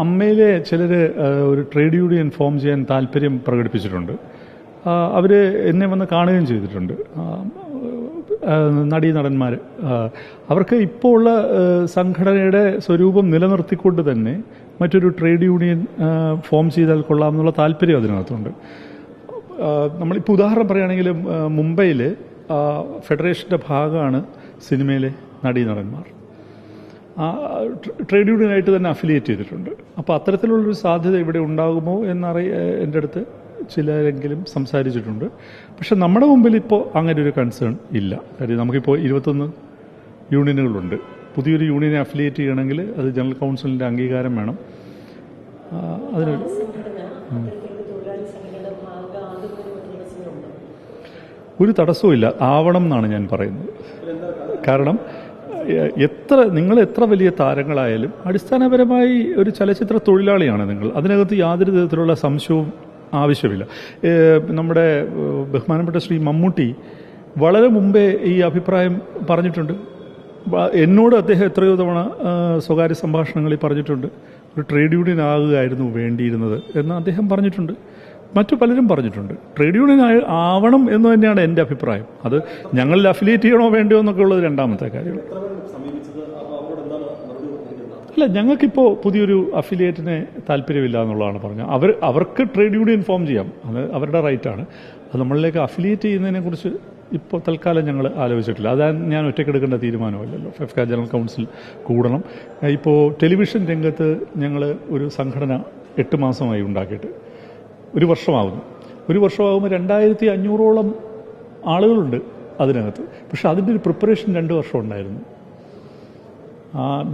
അമ്മയിലെ ചിലർ ഒരു trade union form ചെയ്യാൻ താല്പര്യം പ്രകടിപ്പിച്ചിട്ടുണ്ട്. അവർ എന്നെ വന്ന് കാണുകയും ചെയ്തിട്ടുണ്ട്. നടീനടന്മാർ അവർക്ക് ഇപ്പോൾ ഉള്ള സംഘടനയുടെ സ്വരൂപം നിലനിർത്തിക്കൊണ്ട് തന്നെ മറ്റൊരു ട്രേഡ് യൂണിയൻ ഫോം ചെയ്താൽ കൊള്ളാമെന്നുള്ള താല്പര്യം അതിനകത്തുണ്ട്. നമ്മളിപ്പോൾ ഉദാഹരണം പറയുകയാണെങ്കിൽ മുംബൈയിൽ ഫെഡറേഷൻ്റെ ഭാഗമാണ് സിനിമയിലെ നടീനടന്മാർ. ട്രേഡ് യൂണിയനായിട്ട് തന്നെ അഫിലിയേറ്റ് ചെയ്തിട്ടുണ്ട്. അപ്പോൾ അത്തരത്തിലുള്ളൊരു സാധ്യത ഇവിടെ ഉണ്ടാകുമോ എൻ്റെ അടുത്ത് ചിലരെങ്കിലും സംസാരിച്ചിട്ടുണ്ട്. പക്ഷെ നമ്മുടെ മുമ്പിൽ ഇപ്പോൾ അങ്ങനെ ഒരു കൺസേൺ ഇല്ല. കാര്യം നമുക്കിപ്പോൾ 21 യൂണിയനുകളുണ്ട്. പുതിയൊരു യൂണിയനെ അഫിലിയേറ്റ് ചെയ്യണമെങ്കിൽ അത് ജനറൽ കൗൺസിലിൻ്റെ അംഗീകാരം വേണം. അതിന് ഒരു തടസ്സവും ഇല്ല, ആവണം എന്നാണ് ഞാൻ പറയുന്നത്. കാരണം നിങ്ങൾ എത്ര വലിയ താരങ്ങളായാലും അടിസ്ഥാനപരമായി ഒരു ചലച്ചിത്ര തൊഴിലാളിയാണ് നിങ്ങൾ. അതിനകത്ത് യാതൊരു വിധത്തിലുള്ള സംശയവും ആവശ്യമില്ല. നമ്മുടെ ബഹുമാനപ്പെട്ട ശ്രീ മമ്മൂട്ടി വളരെ മുമ്പേ ഈ അഭിപ്രായം പറഞ്ഞിട്ടുണ്ട്. എന്നോട് അദ്ദേഹം എത്രയോ തവണ സ്വകാര്യ സംഭാഷണങ്ങളിൽ പറഞ്ഞിട്ടുണ്ട്. ഒരു ട്രേഡ് യൂണിയൻ ആകുകയായിരുന്നു വേണ്ടിയിരുന്നത് എന്ന് അദ്ദേഹം പറഞ്ഞിട്ടുണ്ട്. മറ്റു പലരും പറഞ്ഞിട്ടുണ്ട്. ട്രേഡ് യൂണിയൻ ആവണം എന്ന് തന്നെയാണ് എൻ്റെ അഭിപ്രായം. അത് ഞങ്ങളിൽ അഫിലിയേറ്റ് ചെയ്യണോ വേണ്ടയോ എന്നൊക്കെ ഉള്ളത് രണ്ടാമത്തെ കാര്യം. അല്ല, ഞങ്ങൾക്കിപ്പോൾ പുതിയൊരു അഫിലിയേറ്റിനെ താല്പര്യമില്ല എന്നുള്ളതാണ് പറഞ്ഞത്. അവർക്ക് ട്രേഡ് യൂണിയൻ ഫോം ചെയ്യാം, അത് അവരുടെ റൈറ്റാണ്. അത് നമ്മളിലേക്ക് അഫിലിയേറ്റ് ചെയ്യുന്നതിനെക്കുറിച്ച് ഇപ്പോൾ തൽക്കാലം ഞങ്ങൾ ആലോചിച്ചിട്ടില്ല. അത് ഞാൻ ഒറ്റയ്ക്കെടുക്കേണ്ട തീരുമാനമല്ലല്ലോ. ഫെഫ്ക ജനറൽ കൗൺസിൽ കൂടണം. ഇപ്പോൾ ടെലിവിഷൻ രംഗത്ത് ഞങ്ങൾ ഒരു സംഘടന 8 മാസമായി ഉണ്ടാക്കിയിട്ട് 1 വർഷമാകുന്നു. 1 വർഷമാകുമ്പോൾ 2500ഓളം ആളുകളുണ്ട് അതിനകത്ത്. പക്ഷെ അതിൻ്റെ ഒരു പ്രിപ്പറേഷൻ 2 വർഷം ഉണ്ടായിരുന്നു.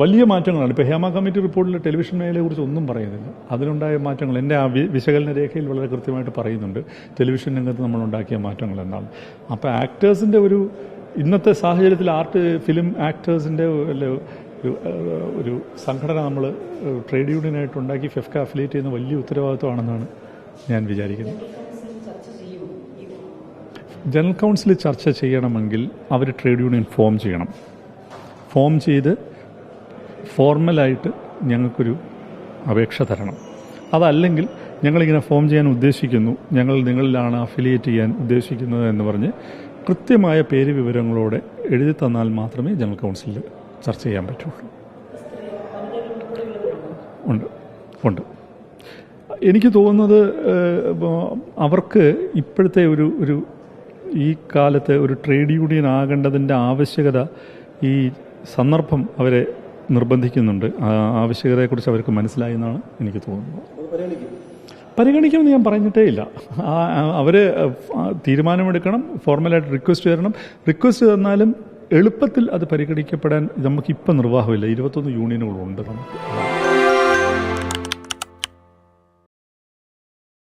വലിയ മാറ്റങ്ങളാണ്. ഇപ്പോൾ ഹേമ കമ്മിറ്റി റിപ്പോർട്ടിൽ ടെലിവിഷൻ മേഖലയെക്കുറിച്ച് ഒന്നും പറയുന്നില്ല. അതിലുണ്ടായ മാറ്റങ്ങൾ എൻ്റെ ആ വിശകലന രേഖയിൽ വളരെ കൃത്യമായിട്ട് പറയുന്നുണ്ട്. ടെലിവിഷൻ രംഗത്ത് നമ്മളുണ്ടാക്കിയ മാറ്റങ്ങൾ എന്താണ്. അപ്പോൾ ആക്ടേഴ്സിൻ്റെ ഇന്നത്തെ സാഹചര്യത്തിൽ ഫിലിം ആക്ടേഴ്സിൻ്റെ ഒരു സംഘടന നമ്മൾ ട്രേഡ് യൂണിയനായിട്ട് ഉണ്ടാക്കി ഫെഫ്ക അഫിലിയേറ്റ് ചെയ്യുന്ന വലിയ ഉത്തരവാദിത്വമാണെന്നാണ് ഞാൻ വിചാരിക്കുന്നത്. ജനറൽ കൗൺസിൽ ചർച്ച ചെയ്യണമെങ്കിൽ അവർ ട്രേഡ് യൂണിയൻ ഫോം ചെയ്യണം. ഫോം ചെയ്ത് ഫോർമലായിട്ട് ഞങ്ങൾക്കൊരു അപേക്ഷ തരണം. അതല്ലെങ്കിൽ ഞങ്ങളിങ്ങനെ ഫോം ചെയ്യാൻ ഉദ്ദേശിക്കുന്നു, ഞങ്ങൾ നിങ്ങളിലാണ് അഫിലിയേറ്റ് ചെയ്യാൻ ഉദ്ദേശിക്കുന്നത് എന്ന് പറഞ്ഞ് കൃത്യമായ പേര് വിവരങ്ങളോടെ എഴുതി തന്നാൽ മാത്രമേ ജനറൽ കൗൺസിലിൽ ചർച്ച ചെയ്യാൻ പറ്റുള്ളൂ. ഉണ്ട്. എനിക്ക് തോന്നുന്നത് അവർക്ക് ഇപ്പോഴത്തെ ഒരു ഈ കാലത്ത് ഒരു ട്രേഡ് യൂണിയൻ ആകേണ്ടതിൻ്റെ ആവശ്യകത ഈ സന്ദർഭം അവരെ നിർബന്ധിക്കുന്നുണ്ട്. ആ ആവശ്യകതയെക്കുറിച്ച് അവർക്ക് മനസ്സിലായി എന്നാണ് എനിക്ക് തോന്നുന്നത്. പരിഗണിക്കുമെന്ന് ഞാൻ പറഞ്ഞിട്ടേ ഇല്ല. അവർ തീരുമാനമെടുക്കണം, ഫോർമലായിട്ട് റിക്വസ്റ്റ് തരണം. റിക്വസ്റ്റ് തന്നാലും എളുപ്പത്തിൽ അത് പരിഗണിക്കപ്പെടാൻ നമുക്കിപ്പോൾ നിർവാഹമില്ല. 21 യൂണിയനുകളുണ്ട് നമുക്ക്.